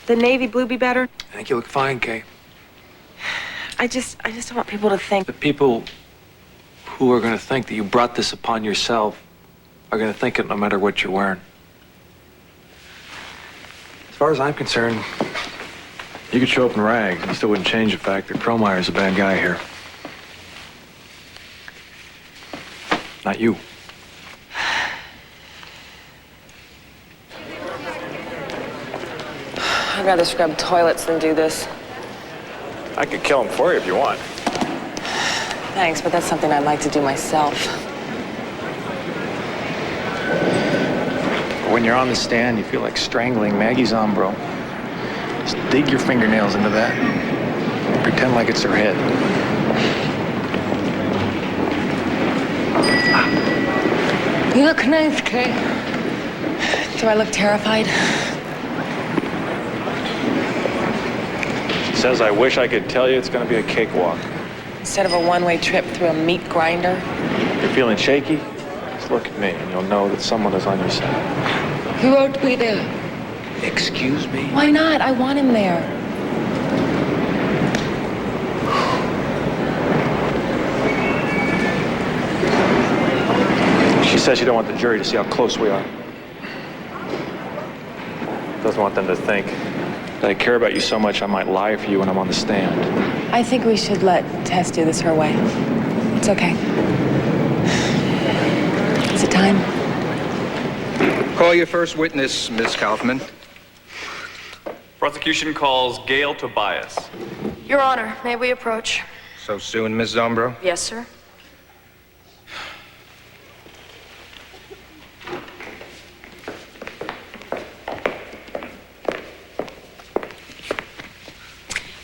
the navy blue be better? I think you look fine, Kay. I just don't want people to think. The people who are going to think that you brought this upon yourself are going to think it no matter what you're wearing. As far as I'm concerned, you could show up in rags and you still wouldn't change the fact that Cromeyer's a bad guy here. Not you. I'd rather scrub toilets than do this. I could kill him for you if you want. Thanks, but that's something I'd like to do myself. When you're on the stand, you feel like strangling Maggie's Ombro. Just dig your fingernails into that and pretend like it's her head. You look nice, Kay. Do I look terrified? She says, I wish I could tell you it's going to be a cakewalk. Instead of a one-way trip through a meat grinder? If you're feeling shaky, just look at me and you'll know that someone is on your side. He won't be there. Excuse me? Why not? I want him there. She says she don't want the jury to see how close we are. Doesn't want them to think that I care about you so much I might lie for you when I'm on the stand. I think we should let Tess do this her way. It's okay. Is it time? Call your first witness, Miss Kaufman. Prosecution calls Gail Tobias. Your Honor, may we approach? So soon, Miss Zombro? Yes, sir.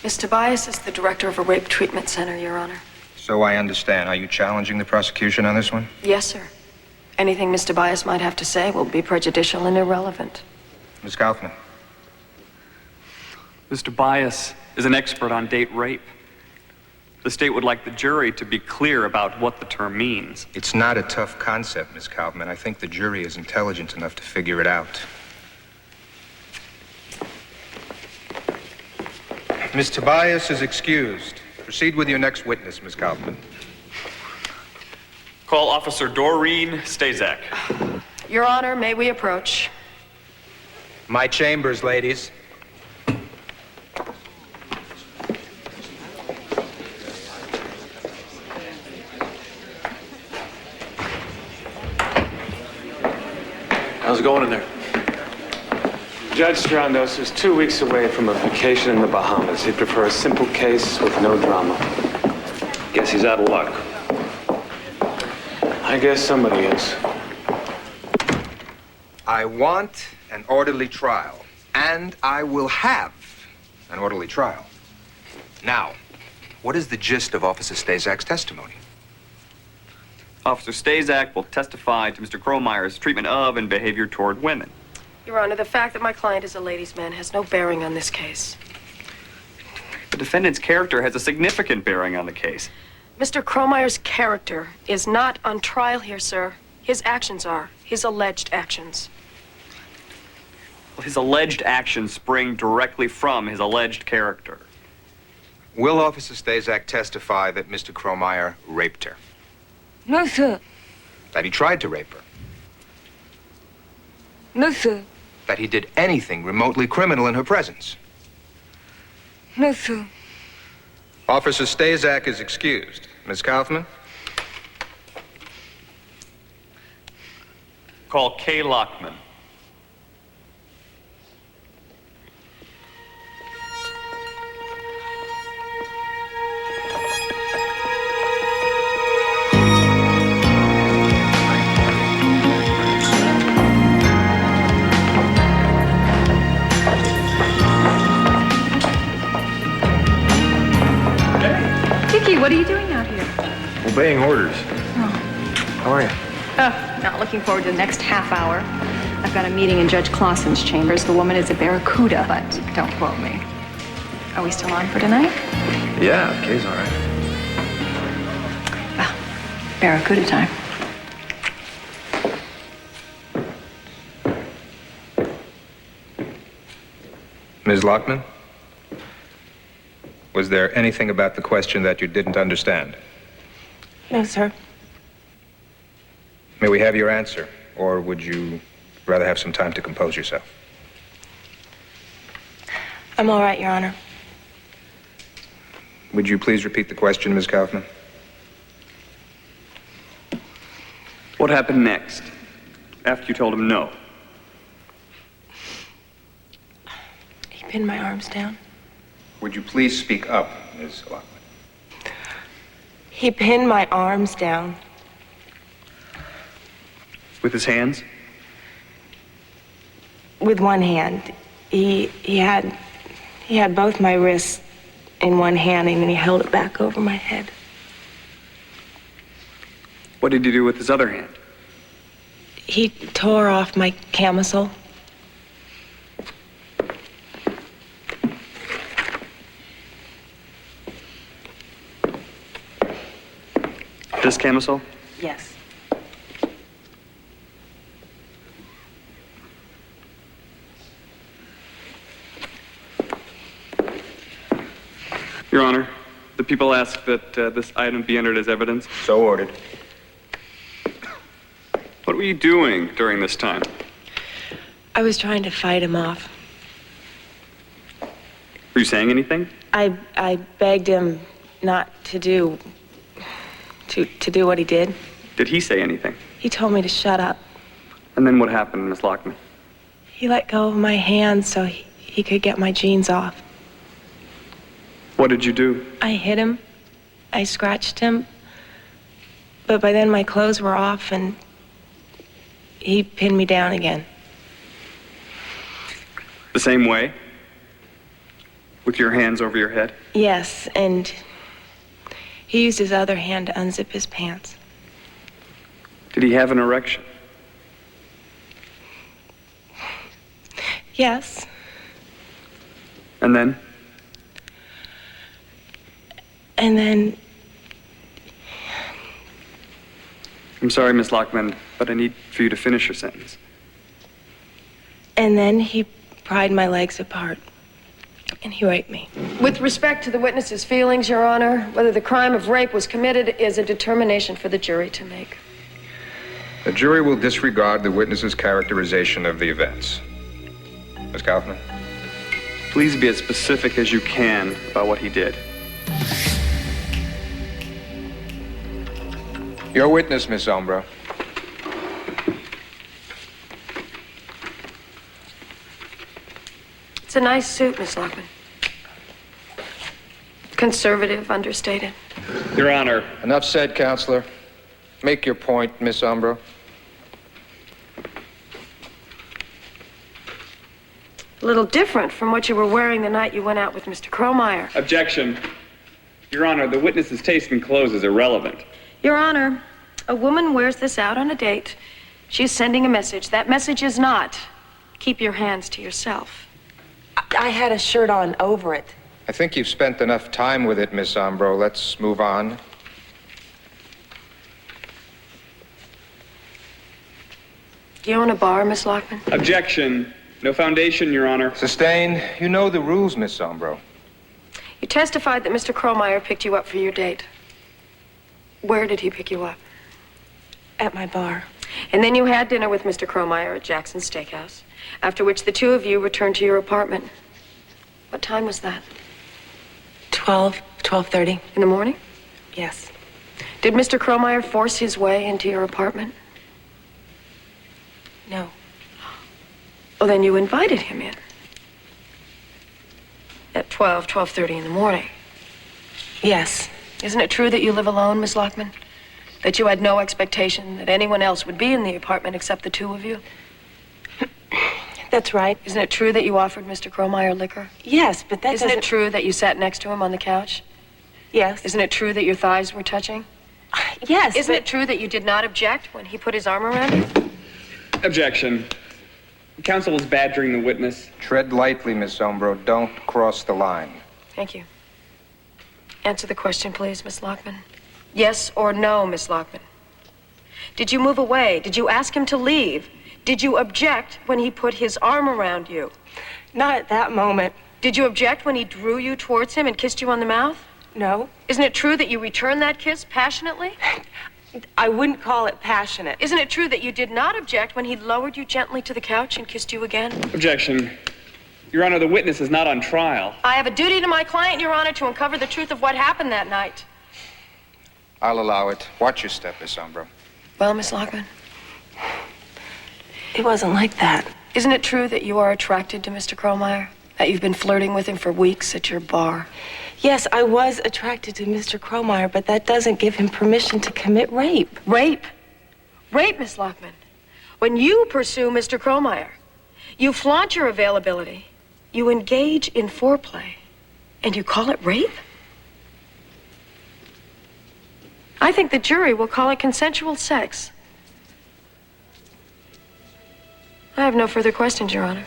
Miss Tobias is the director of a rape treatment center, Your Honor. So I understand. Are you challenging the prosecution on this one? Yes, sir. Anything Miss Tobias might have to say will be prejudicial and irrelevant. Miss Kaufman. Mr. Tobias is an expert on date rape. The state would like the jury to be clear about what the term means. It's not a tough concept, Miss Kaufman. I think the jury is intelligent enough to figure it out. Miss Tobias is excused. Proceed with your next witness, Miss Kaufman. Call Officer Doreen Stazak. Your Honor, may we approach? My chambers, ladies. How's it going in there? Judge Strondos is 2 weeks away from a vacation in the Bahamas. He'd prefer a simple case with no drama. Guess he's out of luck. I guess somebody is. I want an orderly trial, and I will have an orderly trial. Now, what is the gist of Officer Stazak's testimony? Officer Stazak will testify to Mr. Cromeyer's treatment of and behavior toward women. Your Honor, the fact that my client is a ladies' man has no bearing on this case. The defendant's character has a significant bearing on the case. Mr. Cromeyer's character is not on trial here, sir. His actions are. His alleged actions. His alleged actions spring directly from his alleged character. Will Officer Stazak testify that Mr. Cromeyer raped her? No, sir. That he tried to rape her? No, sir. That he did anything remotely criminal in her presence? No, sir. Officer Stazak is excused. Miss Kaufman? Call Kay Lockman. What are you doing out here? Obeying orders. Oh. How are you? Not looking forward to the next half hour. I've got a meeting in Judge Clausen's chambers. The woman is a barracuda, but don't quote me. Are we still on for tonight? Yeah, Kay's all right. Well, barracuda time. Ms. Lockman? Was there anything about the question that you didn't understand? No, sir. May we have your answer, or would you rather have some time to compose yourself? I'm all right, Your Honor. Would you please repeat the question, Ms. Kaufman? What happened next, after you told him no? He pinned my arms down. Would you please speak up, Ms. Lockman? He pinned my arms down. With his hands? With one hand. He had both my wrists in one hand, and then he held it back over my head. What did he do with his other hand? He tore off my camisole. This camisole? Yes. Your Honor, the people ask that this item be entered as evidence. So ordered. What were you doing during this time? I was trying to fight him off. Were you saying anything? I begged him not to do what he did. Did he say anything? He told me to shut up. And then what happened, Miss Lockman? He let go of my hand so he could get my jeans off. What did you do? I hit him. I scratched him. But by then my clothes were off and he pinned me down again. The same way? With your hands over your head? Yes, and he used his other hand to unzip his pants. Did he have an erection? Yes. And then? And then I'm sorry, Miss Lockman, but I need for you to finish your sentence. And then he pried my legs apart, and he raped me. With respect to the witness's feelings, Your Honor, whether the crime of rape was committed is a determination for the jury to make. The jury will disregard the witness's characterization of the events. Ms. Kaufman? Please be as specific as you can about what he did. Your witness, Miss Umbro. It's a nice suit, Miss Lockman. Conservative, understated. Your Honor. Enough said, Counselor. Make your point, Miss Umbro. A little different from what you were wearing the night you went out with Mr. Cromeyer. Objection. Your Honor, the witness's taste in clothes is irrelevant. Your Honor, a woman wears this out on a date. She's sending a message. That message is not, keep your hands to yourself. I had a shirt on over it. I think you've spent enough time with it, Miss Umbro. Let's move on. Do you own a bar, Miss Lockman? Objection. No foundation, Your Honor. Sustained. You know the rules, Miss Umbro. You testified that Mr. Cromeyer picked you up for your date. Where did he pick you up? At my bar. And then you had dinner with Mr. Cromeyer at Jackson's Steakhouse, after which the two of you returned to your apartment. What time was that? 12:30. In the morning? Yes. Did Mr. Cromeyer force his way into your apartment? No. Well, then you invited him in. At 12:30 in the morning. Yes. Isn't it true that you live alone, Miss Lockman? That you had no expectation that anyone else would be in the apartment except the two of you? That's right. Isn't it true that you offered Mr. Cromeyer liquor? Yes, but that Isn't doesn't... it true that you sat next to him on the couch? Yes. Isn't it true that your thighs were touching? Yes, Isn't it true that you did not object when he put his arm around you? Objection. Counsel is badgering the witness. Tread lightly, Miss Umbro. Don't cross the line. Thank you. Answer the question, please, Miss Lockman. Yes or no, Miss Lockman? Did you move away? Did you ask him to leave? Did you object when he put his arm around you? Not at that moment. Did you object when he drew you towards him and kissed you on the mouth? No. Isn't it true that you returned that kiss passionately? I wouldn't call it passionate. Isn't it true that you did not object when he lowered you gently to the couch and kissed you again? Objection. Your Honor, the witness is not on trial. I have a duty to my client, Your Honor, to uncover the truth of what happened that night. I'll allow it. Watch your step, Miss Umbro. Well, Miss Lockman, It wasn't like that. isn't it true that you are attracted to Mr. Kromeyer? That you've been flirting with him for weeks at your bar? Yes, I was attracted to Mr. Kromeyer, but that doesn't give him permission to commit rape. Rape? Rape, Miss Lockman. When you pursue Mr. Kromeyer, you flaunt your availability, you engage in foreplay, and you call it rape? I think the jury will call it consensual sex. I have no further questions, Your Honor.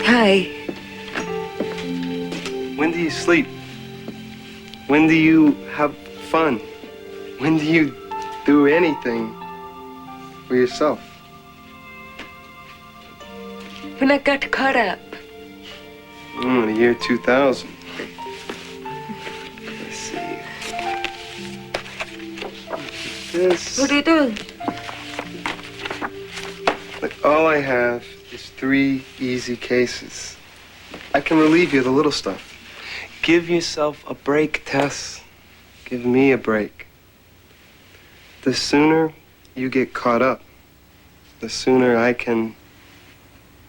Hi. When do you sleep? When do you have fun? When do you do anything for yourself? When I got caught up. The year 2000. Let's see. This. What are you doing? Look, all I have is 3 easy cases. I can relieve you of the little stuff. Give yourself a break, Tess. Give me a break. The sooner you get caught up, the sooner I can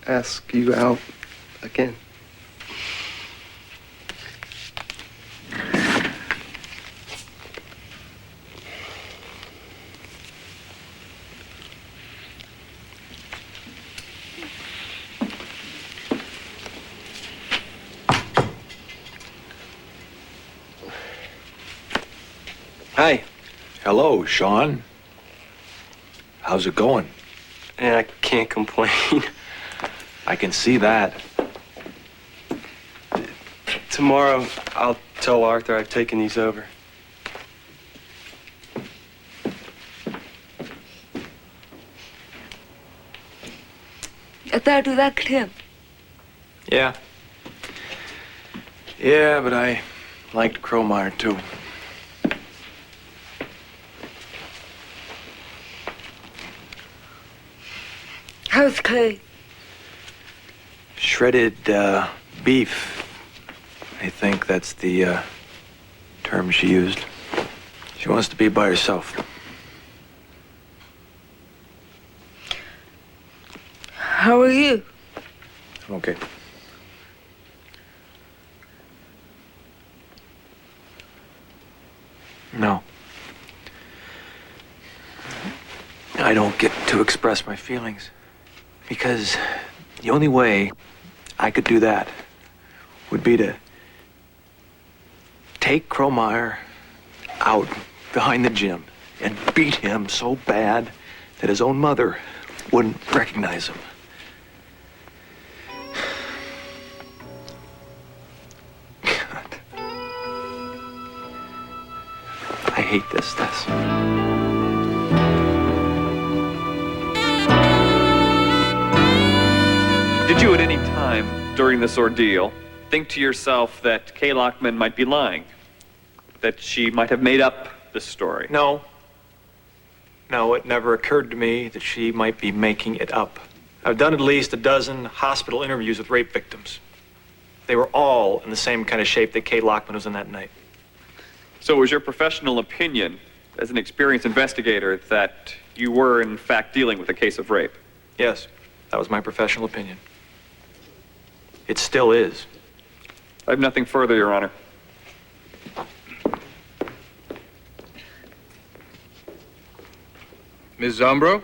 ask you out again. Hi. Hello, Sean. How's it going? I can't complain. I can see that. Tomorrow, I'll tell Arthur I've taken these over. I thought you liked him. Yeah. Yeah, but I liked Kromeyer, too. How's Kay? Shredded beef. I think that's the term she used. She wants to be by herself. How are you? I'm okay. No. I don't get to express my feelings. Because the only way I could do that would be to take Kromeyer out behind the gym and beat him so bad that his own mother wouldn't recognize him. God. I hate this, Tess. Did you at any time during this ordeal think to yourself that Kay Lockman might be lying? That she might have made up this story? No. No, it never occurred to me that she might be making it up. I've done at least a dozen hospital interviews with rape victims. They were all in the same kind of shape that Kay Lockman was in that night. So it was your professional opinion, as an experienced investigator, that you were in fact dealing with a case of rape? Yes, that was my professional opinion. It still is. I have nothing further, Your Honor. Ms. Zombro?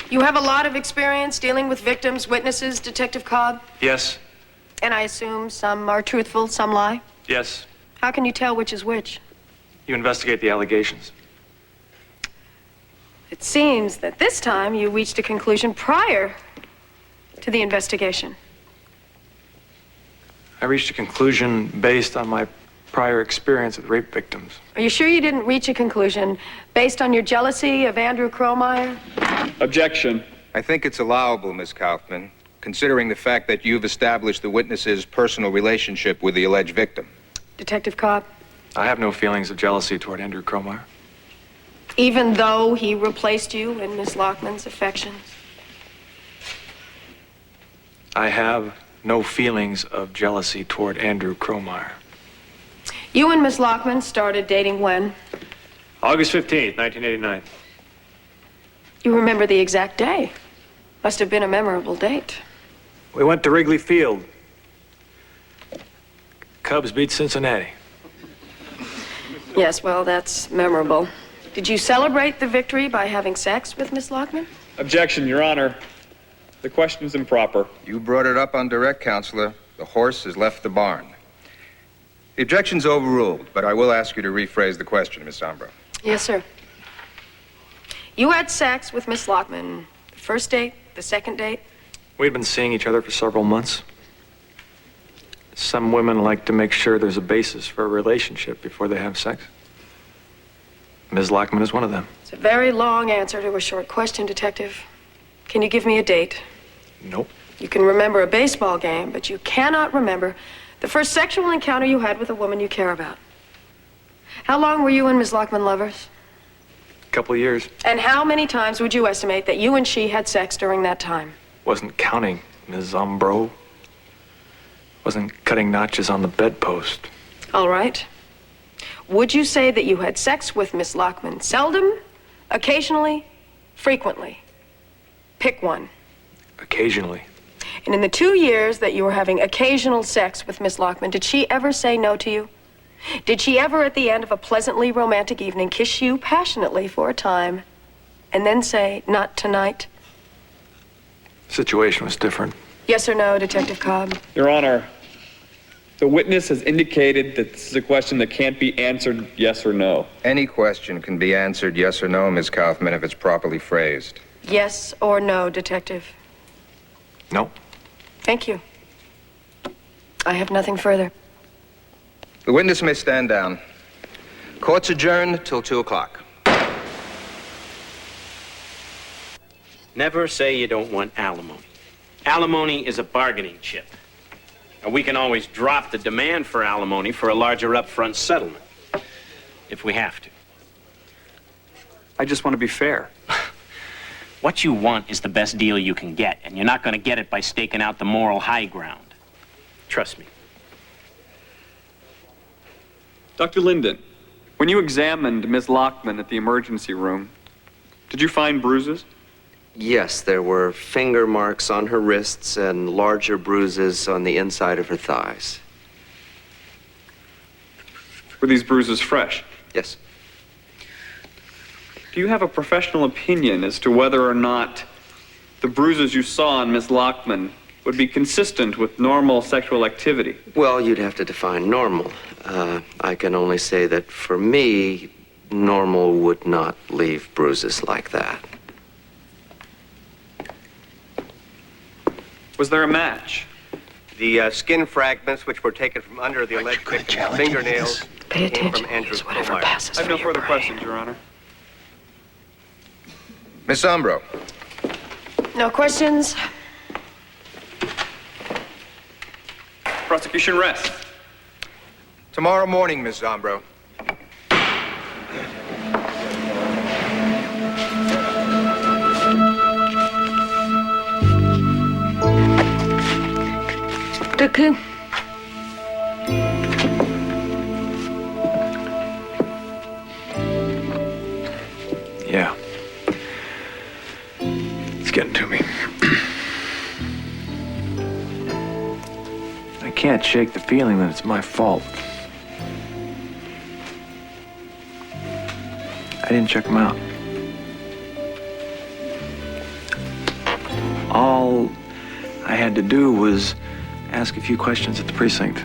You have a lot of experience dealing with victims, witnesses, Detective Cobb? Yes. And I assume some are truthful, some lie? Yes, How can you tell which is which? you investigate the allegations. It seems that this time you reached a conclusion prior to the investigation. I reached a conclusion based on my prior experience with rape victims. Are you sure you didn't reach a conclusion based on your jealousy of Andrew Kromeyer? Objection. I think it's allowable, Miss Kaufman, considering the fact that you've established the witness's personal relationship with the alleged victim. Detective Cobb, I have no feelings of jealousy toward Andrew Kromeyer. even though he replaced you in Miss Lockman's affections? I have no feelings of jealousy toward Andrew Kromeyer. You and Miss Lockman started dating when? August 15th, 1989. You remember the exact day. Must have been a memorable date. We went to Wrigley Field. Cubs beat Cincinnati. Yes, well, that's memorable. Did you celebrate the victory by having sex with Miss Lockman? Objection, Your Honor. The question's improper. You brought it up on direct, Counselor. The horse has left the barn. The objection's overruled, but I will ask you to rephrase the question, Miss Sombra. Yes, sir. You had sex with Miss Lockman. The first date, the second date? We'd been seeing each other for several months. Some women like to make sure there's a basis for a relationship before they have sex. Ms. Lockman is one of them. It's a very long answer to a short question, Detective. Can you give me a date? Nope. You can remember a baseball game, but you cannot remember the first sexual encounter you had with a woman you care about. How long were you and Ms. Lockman lovers? A couple of years. And how many times would you estimate that you and she had sex during that time? Wasn't counting, Ms. Zombro. Wasn't cutting notches on the bedpost. All right. Would you say that you had sex with Miss Lockman seldom, occasionally, frequently? Pick one. Occasionally. And in the 2 years that you were having occasional sex with Miss Lockman, did she ever say no to you? Did she ever, at the end of a pleasantly romantic evening, kiss you passionately for a time and then say, "Not tonight"? Situation was different. Yes or no, Detective Cobb? Your Honor, the witness has indicated that this is a question that can't be answered yes or no. Any question can be answered yes or no, Miss Kaufman, if it's properly phrased. Yes or no, Detective? No. Thank you. I have nothing further. The witness may stand down. Court's adjourned till 2 o'clock. Never say you don't want alimony. Alimony is a bargaining chip. And we can always drop the demand for alimony for a larger upfront settlement, if we have to. I just want to be fair. What you want is the best deal you can get, and you're not going to get it by staking out the moral high ground. Trust me. Dr. Linden, when you examined Ms. Lockman at the emergency room, did you find bruises? Yes, there were finger marks on her wrists and larger bruises on the inside of her thighs. Were these bruises fresh? Yes. Do you have a professional opinion as to whether or not the bruises you saw on Ms. Lockman would be consistent with normal sexual activity? Well, you'd have to define normal. I can only say that for me, normal would not leave bruises like that. Was there a match? The skin fragments which were taken from under the alleged victim's fingernails Pay came attention. from Andrew Use whatever Kromeyer. passes I have for no your further brain. questions, Your Honor. Miss Sombro. No questions? Prosecution rests. Tomorrow morning, Miss Zombro. Dooku. Yeah. It's getting to me. I can't shake the feeling that it's my fault. I didn't check him out. All I had to do was ask a few questions at the precinct.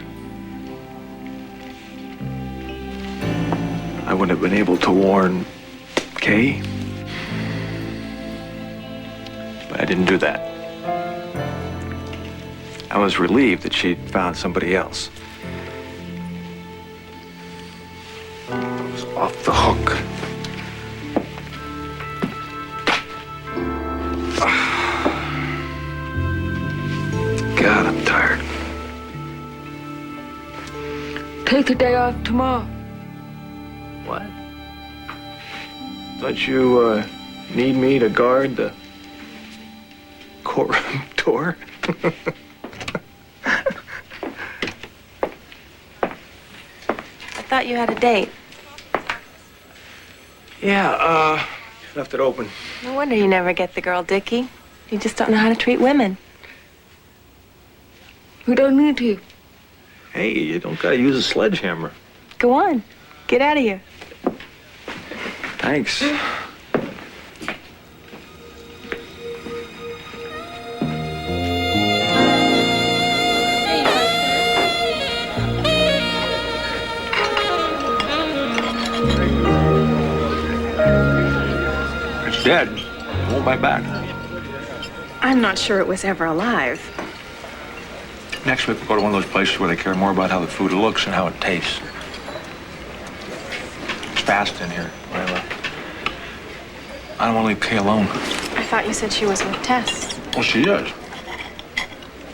I wouldn't have been able to warn Kay, but I didn't do that. I was relieved that she'd found somebody else. I was off the hook. God, I'm tired. Take a day off tomorrow. What? Don't you, need me to guard the courtroom door? I thought you had a date. Yeah, left it open. No wonder you never get the girl, Dickie. You just don't know how to treat women. We don't need to. Hey, you don't gotta use a sledgehammer. Go on. Get out of here. Thanks. It's dead. It won't bite back. I'm not sure it was ever alive. Next week, we'll go to one of those places where they care more about how the food looks and how it tastes. It's fast in here, Layla. I don't want to leave Kay alone. I thought you said she was with Tess. Well, she is.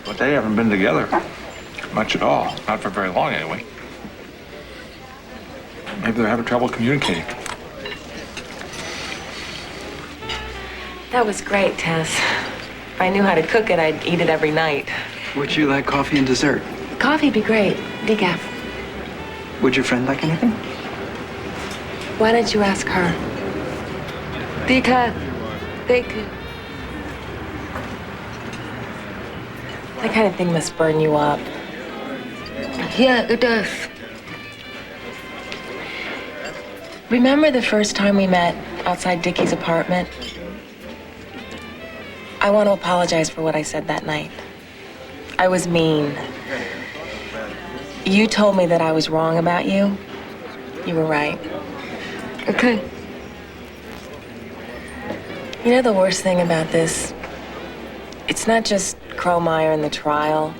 But they haven't been together much at all. Not for very long, anyway. Maybe they're having trouble communicating. That was great, Tess. If I knew how to cook it, I'd eat it every night. Would you like coffee and dessert? Coffee'd be great. Decaf. Would your friend like anything? Why don't you ask her? Decaf. Thank you. That kind of thing must burn you up. Yeah, it does. Remember the first time we met outside Dickie's apartment? I want to apologize for what I said that night. I was mean. You told me that I was wrong about you. You were right. Okay. You know the worst thing about this? It's not just Kromeyer and the trial.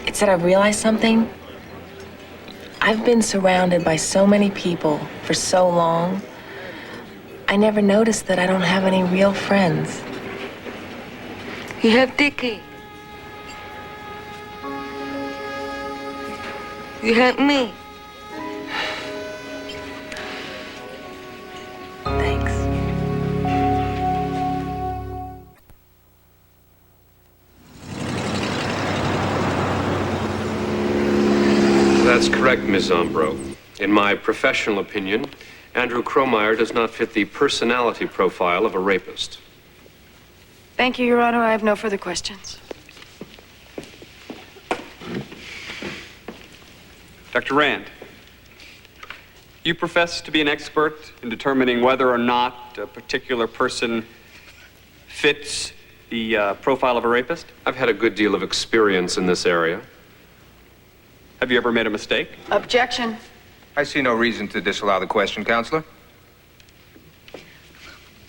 It's that I've realized something. I've been surrounded by so many people for so long. I never noticed that I don't have any real friends. You have Dickie. You have me. Thanks. That's correct, Ms. Zombro. In my professional opinion, Andrew Kromeyer does not fit the personality profile of a rapist. Thank you, Your Honor. I have no further questions. Dr. Rand, you profess to be an expert in determining whether or not a particular person fits the profile of a rapist? I've had a good deal of experience in this area. Have you ever made a mistake? Objection. I see no reason to disallow the question, Counselor.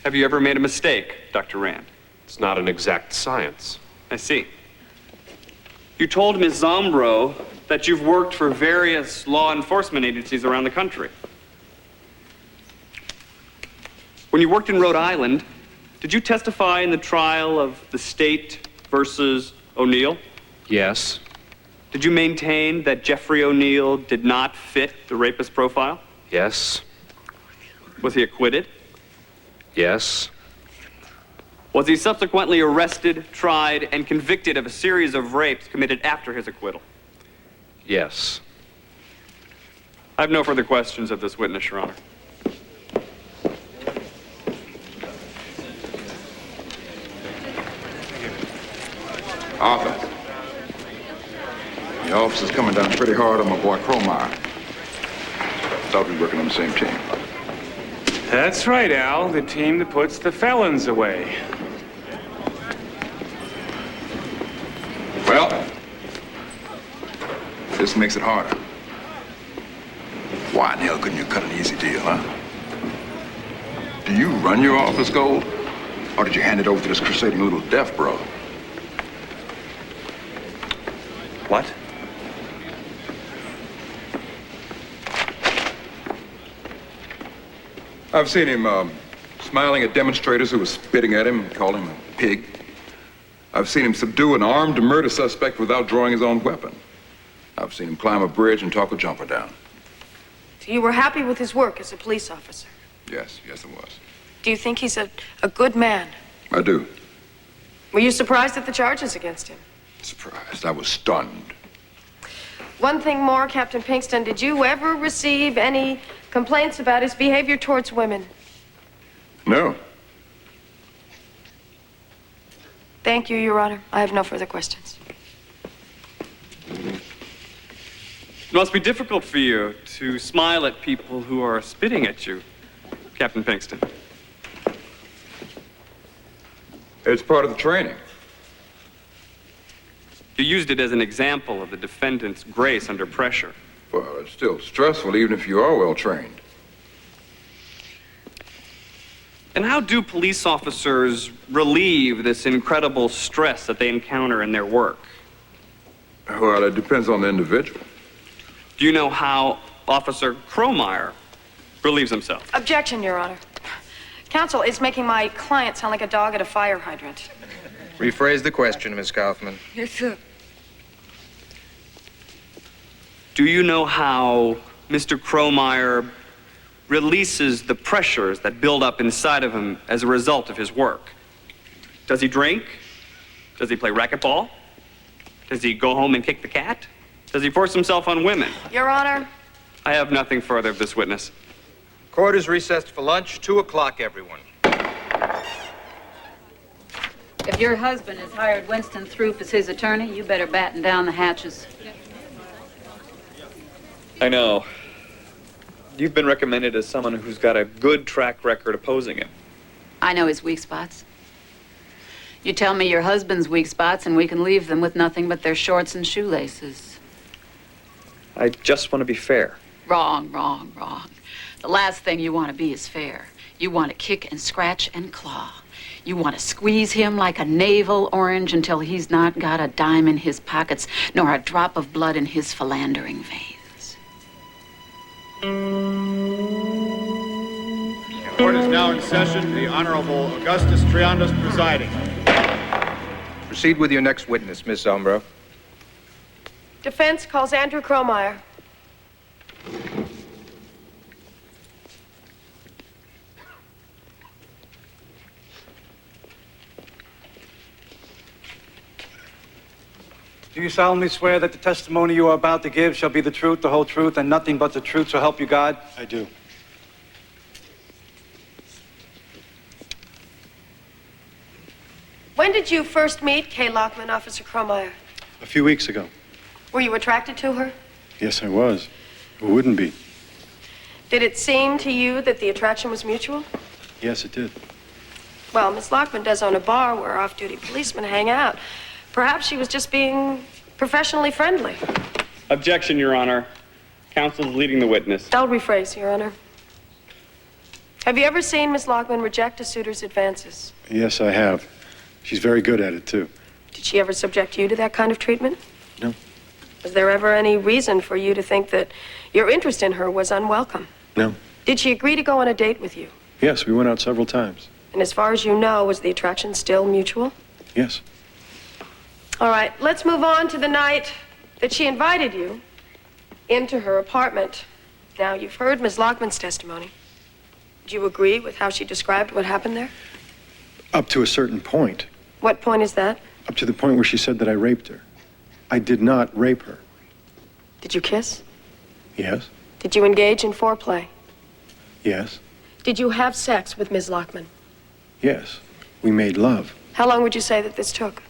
Have you ever made a mistake, Dr. Rand? It's not an exact science. I see. You told Ms. Zombro that you've worked for various law enforcement agencies around the country. When you worked in Rhode Island, did you testify in the trial of the state versus O'Neill? Yes. Did you maintain that Jeffrey O'Neill did not fit the rapist profile? Yes. Was he acquitted? Yes. Was he subsequently arrested, tried, and convicted of a series of rapes committed after his acquittal? Yes. I have no further questions of this witness, Your Honor. Arthur, the officer's coming down pretty hard on my boy Kromeyer. Thought we were working on the same team. That's right, Al. The team that puts the felons away. This makes it harder. Why in hell couldn't you cut an easy deal, huh? Do you run your office, Gold? Or did you hand it over to this crusading little deaf bro? What? I've seen him smiling at demonstrators who were spitting at him and calling him a pig. I've seen him subdue an armed murder suspect without drawing his own weapon. I've seen him climb a bridge and talk a jumper down. So you were happy with his work as a police officer? Yes, yes it was. Do you think he's a good man? I do. Were you surprised at the charges against him? Surprised. I was stunned. One thing more, Captain Pinkston. Did you ever receive any complaints about his behavior towards women? No. Thank you, Your Honor. I have no further questions. It must be difficult for you to smile at people who are spitting at you, Captain Pinkston. It's part of the training. You used it as an example of the defendant's grace under pressure. Well, it's still stressful, even if you are well trained. And how do police officers relieve this incredible stress that they encounter in their work? Well, it depends on the individual. Do you know how Officer Cromeyer relieves himself? Objection, Your Honor. Counsel is making my client sound like a dog at a fire hydrant. Rephrase the question, Miss Kaufman. Yes, sir. Do you know how Mr. Cromeyer releases the pressures that build up inside of him as a result of his work? Does he drink? Does he play racquetball? Does he go home and kick the cat? Does he force himself on women? Your Honor. I have nothing further of this witness. Court is recessed for lunch, 2 o'clock, everyone. If your husband has hired Winston Throop as his attorney, you better batten down the hatches. I know. You've been recommended as someone who's got a good track record opposing him. I know his weak spots. You tell me your husband's weak spots, and we can leave them with nothing but their shorts and shoelaces. I just want to be fair. Wrong, wrong, wrong. The last thing you want to be is fair. You want to kick and scratch and claw. You want to squeeze him like a navel orange until he's not got a dime in his pockets, nor a drop of blood in his philandering veins. The court is now in session. The Honorable Augustus Triandos presiding. Proceed with your next witness, Miss Zombro. Defense calls Andrew Cromeyer. Do you solemnly swear that the testimony you are about to give shall be the truth, the whole truth, and nothing but the truth, so help you God? I do. When did you first meet Kay Lockman, Officer Cromeyer? A few weeks ago. Were you attracted to her? Yes, I was. Who wouldn't be? Did it seem to you that the attraction was mutual? Yes, it did. Well, Miss Lockman does own a bar where off-duty policemen hang out. Perhaps she was just being professionally friendly. Objection, Your Honor. Counsel's leading the witness. I'll rephrase, Your Honor. Have you ever seen Miss Lockman reject a suitor's advances? Yes, I have. She's very good at it, too. Did she ever subject you to that kind of treatment? No. Was there ever any reason for you to think that your interest in her was unwelcome? No. Did she agree to go on a date with you? Yes, we went out several times. And as far as you know, was the attraction still mutual? Yes. All right, let's move on to the night that she invited you into her apartment. Now, you've heard Ms. Lockman's testimony. Do you agree with how she described what happened there? Up to a certain point. What point is that? Up to the point where she said that I raped her. I did not rape her. Did you kiss? Yes. Did you engage in foreplay? Yes. Did you have sex with Ms. Lockman? Yes. We made love. How long would you say that this took?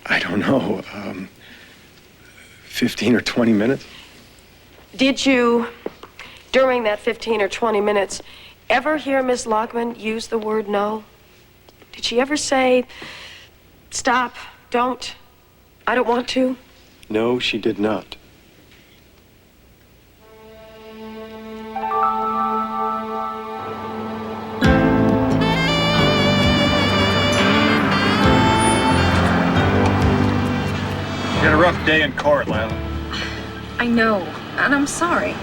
I don't know. 15 or 20 minutes? Did you, during that 15 or 20 minutes, ever hear Miss Lockman use the word no? Did she ever say, stop, don't, I don't want to? No, she did not. You had a rough day in court, Lila. I know, and I'm sorry.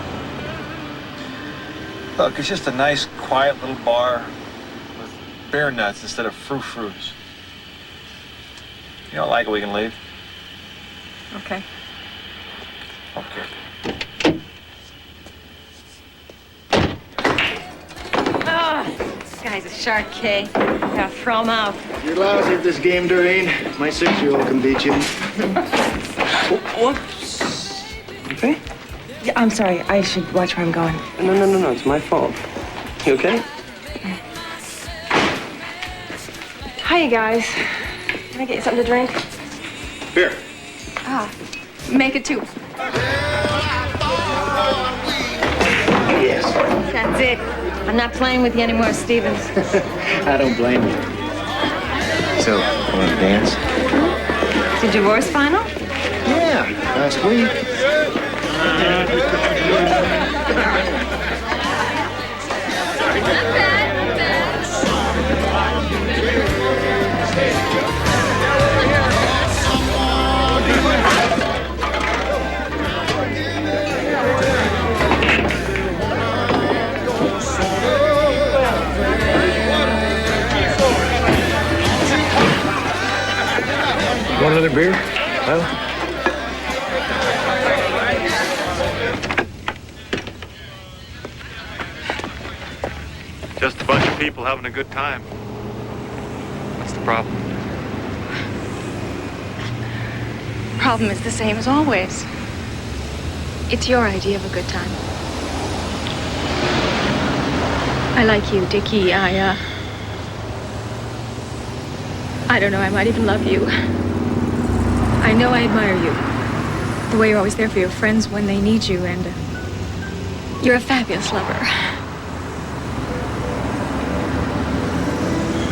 Look, it's just a nice, quiet little bar with bear nuts instead of frou-frous. You don't like it, we can leave. Okay. Okay. Oh, this guy's a shark, Kay. Gotta throw him out. You're lousy at this game, Doreen. My 6-year-old can beat you. Whoops. Okay? Yeah, I'm sorry. I should watch where I'm going. No. It's my fault. You okay? Hi, you guys. Can I get you something to drink? Beer. Ah, make it 2. Yes. That's it. I'm not playing with you anymore, Stevens. I don't blame you. So, want to dance? Is the divorce final? Yeah, last week. Want another beer? Well, just a bunch of people having a good time. What's the problem? Problem is the same as always. It's your idea of a good time. I like you, Dickie. I don't know, I might even love you. I know I admire you. The way you're always there for your friends when they need you, and you're a fabulous lover.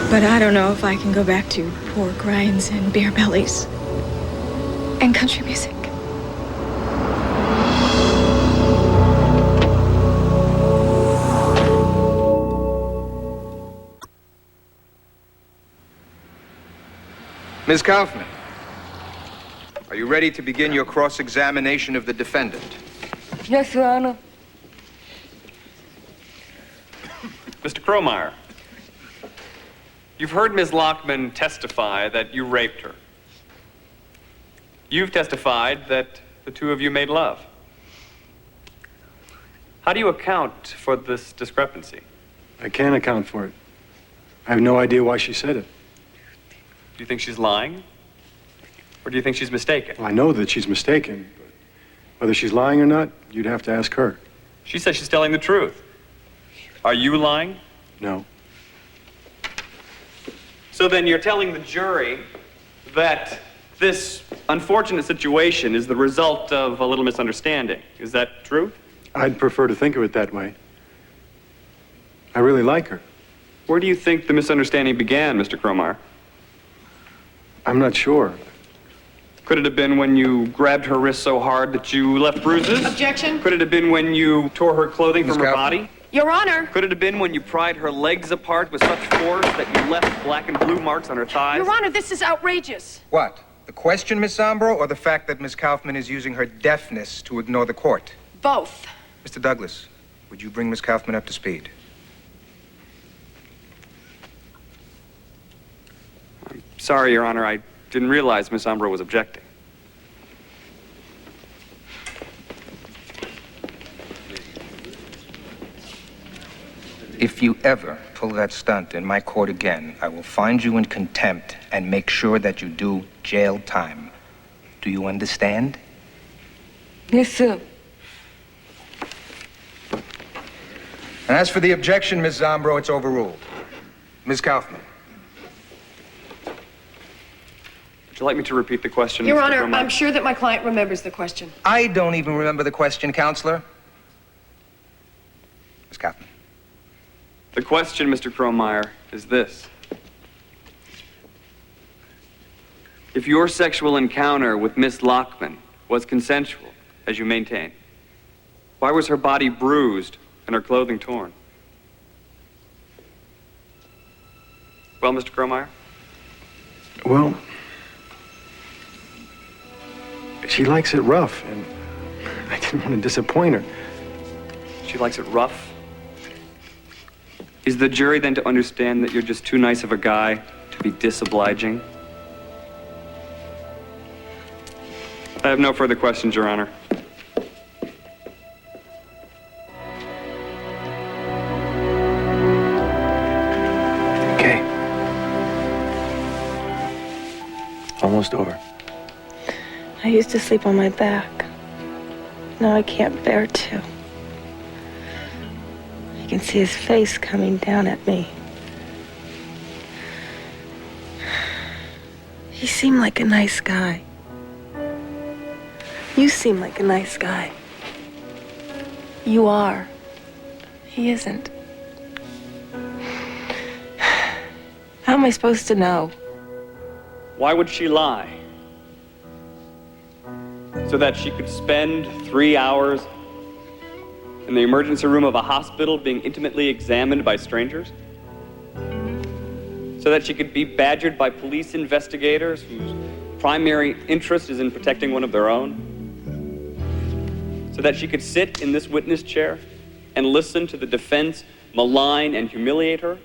But I don't know if I can go back to pork rinds and beer bellies and country music. Ms. Kaufman, are you ready to begin your cross-examination of the defendant? Yes, Your Honor. Mr. Cromeyer, you've heard Ms. Lockman testify that you raped her. You've testified that the two of you made love. How do you account for this discrepancy? I can't account for it. I have no idea why she said it. Do you think she's lying? Or do you think she's mistaken? Well, I know that she's mistaken, but whether she's lying or not, you'd have to ask her. She says she's telling the truth. Are you lying? No. So then you're telling the jury that this unfortunate situation is the result of a little misunderstanding. Is that true? I'd prefer to think of it that way. I really like her. Where do you think the misunderstanding began, Mr. Cromeyer? I'm not sure. Could it have been when you grabbed her wrist so hard that you left bruises? Objection. Could it have been when you tore her clothing from her body? Your Honor. Could it have been when you pried her legs apart with such force that you left black and blue marks on her thighs? Your Honor, this is outrageous. What? The question, Miss Zombro, or the fact that Miss Kaufman is using her deafness to ignore the court? Both. Mr. Douglas, would you bring Miss Kaufman up to speed? I'm sorry, Your Honor. I didn't realize Miss Zombro was objecting. If you ever pull that stunt in my court again, I will find you in contempt and make sure that you do jail time. Do you understand? Yes, sir. And as for the objection, Miss Zombro, it's overruled. Miss Kaufman. Would you like me to repeat the question, Your Mr. Honor, Cromeyer? I'm sure that my client remembers the question. I don't even remember the question, Counselor. Miss Kaufman. The question, Mr. Cromeyer, is this. If your sexual encounter with Miss Lockman was consensual, as you maintain, why was her body bruised and her clothing torn? Well, Mr. Cromeyer? Well, she likes it rough, and I didn't want to disappoint her. She likes it rough? Is the jury then to understand that you're just too nice of a guy to be disobliging? I have no further questions, Your Honor. Okay. Almost over. I used to sleep on my back. Now I can't bear to. I can see his face coming down at me. He seemed like a nice guy. You seem like a nice guy. You are. He isn't. How am I supposed to know? Why would she lie? So that she could spend 3 hours in the emergency room of a hospital being intimately examined by strangers? So that she could be badgered by police investigators whose primary interest is in protecting one of their own? So that she could sit in this witness chair and listen to the defense malign and humiliate her?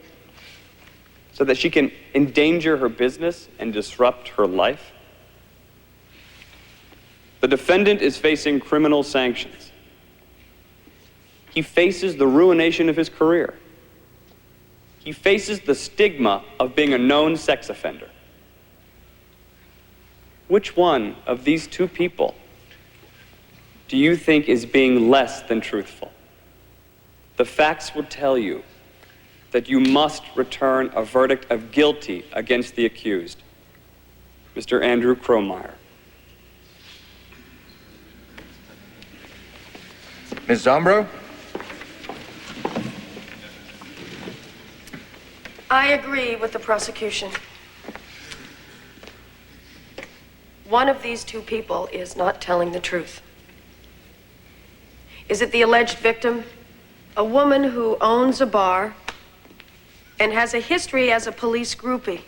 So that she can endanger her business and disrupt her life? The defendant is facing criminal sanctions. He faces the ruination of his career. He faces the stigma of being a known sex offender. Which one of these two people do you think is being less than truthful? The facts will tell you that you must return a verdict of guilty against the accused, Mr. Andrew Cromeyer. Ms. Zombro? I agree with the prosecution. One of these two people is not telling the truth. Is it the alleged victim, a woman who owns a bar and has a history as a police groupie?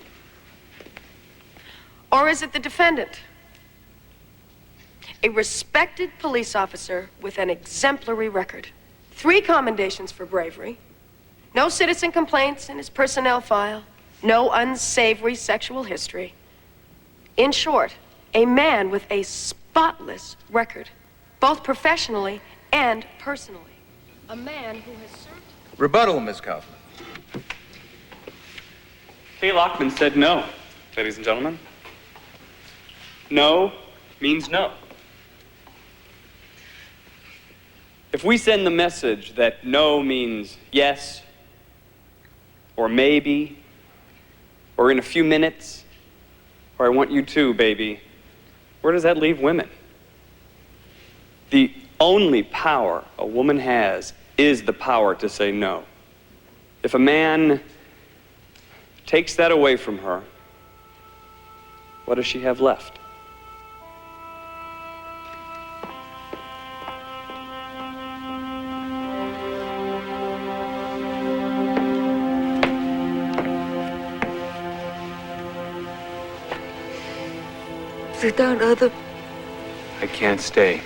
Or is it the defendant, a respected police officer with an exemplary record, 3 commendations for bravery, no citizen complaints in his personnel file, no unsavory sexual history? In short, a man with a spotless record, both professionally and personally. A man who has served... Rebuttal, Ms. Kaufman. Kay Lockman said no, ladies and gentlemen. No means no. If we send the message that no means yes, or maybe, or in a few minutes, or I want you to, baby, where does that leave women? The only power a woman has is the power to say no. If a man takes that away from her, what does she have left? Sit down, Arthur. I can't stay.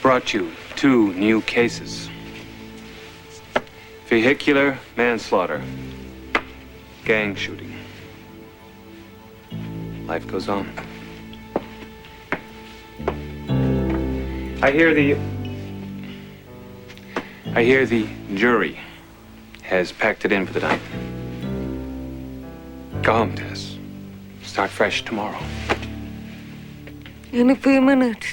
Brought you 2 new cases. Vehicular manslaughter. Gang shooting. Life goes on. I hear the jury has packed it in for the night. Go home, Tess. Start fresh tomorrow. In a few minutes.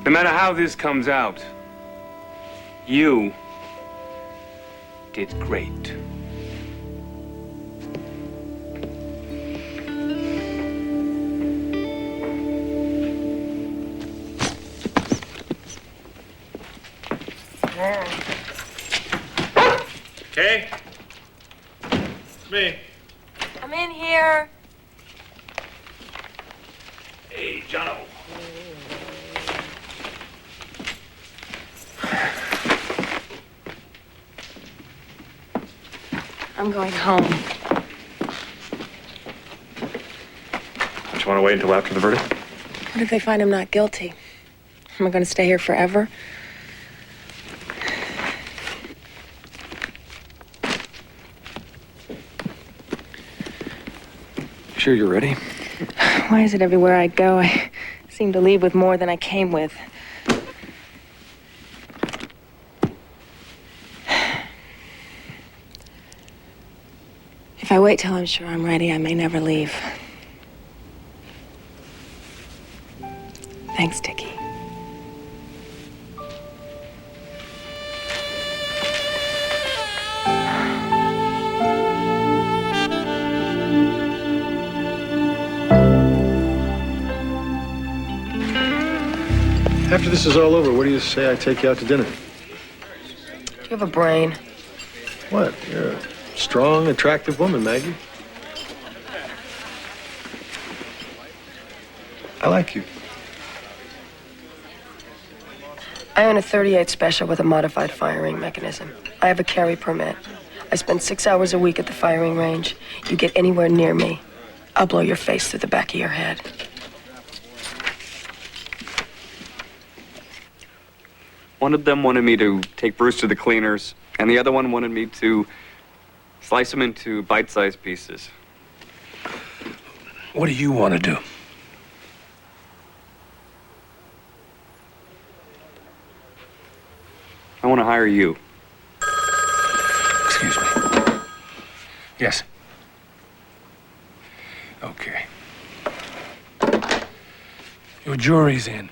No matter how this comes out, you did great. Okay? It's me. Come in here. Jono. I'm going home. Don't you want to wait until after the verdict? What if they find him not guilty? Am I going to stay here forever? Sure you're ready? Why is it everywhere I go, I seem to leave with more than I came with? If I wait till I'm sure I'm ready, I may never leave. Thanks, Dickie. After this is all over, what do you say I take you out to dinner? Do you have a brain? What? You're a strong, attractive woman, Maggie. I like you. I own a .38 special with a modified firing mechanism. I have a carry permit. I spend 6 hours a week at the firing range. You get anywhere near me, I'll blow your face through the back of your head. One of them wanted me to take Bruce to the cleaners, and the other one wanted me to slice him into bite-sized pieces. What do you want to do? I want to hire you. Excuse me. Yes. Okay. Your jury's in.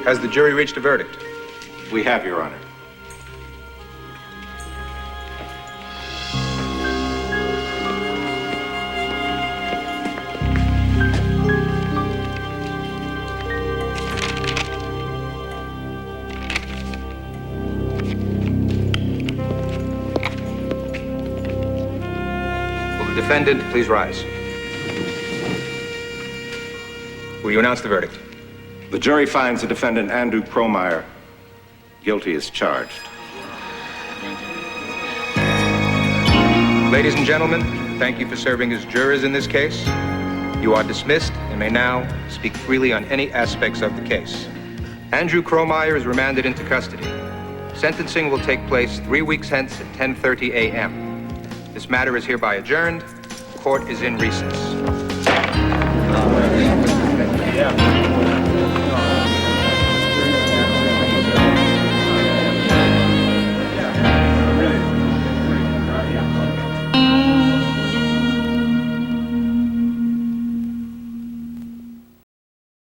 Has the jury reached a verdict? We have, Your Honor. Will the defendant please rise? Will you announce the verdict? The jury finds the defendant, Andrew Kromeyer, guilty as charged. Ladies and gentlemen, thank you for serving as jurors in this case. You are dismissed and may now speak freely on any aspects of the case. Andrew Kromeyer is remanded into custody. Sentencing will take place 3 weeks hence at 10:30 a.m. This matter is hereby adjourned. Court is in recess. Yeah.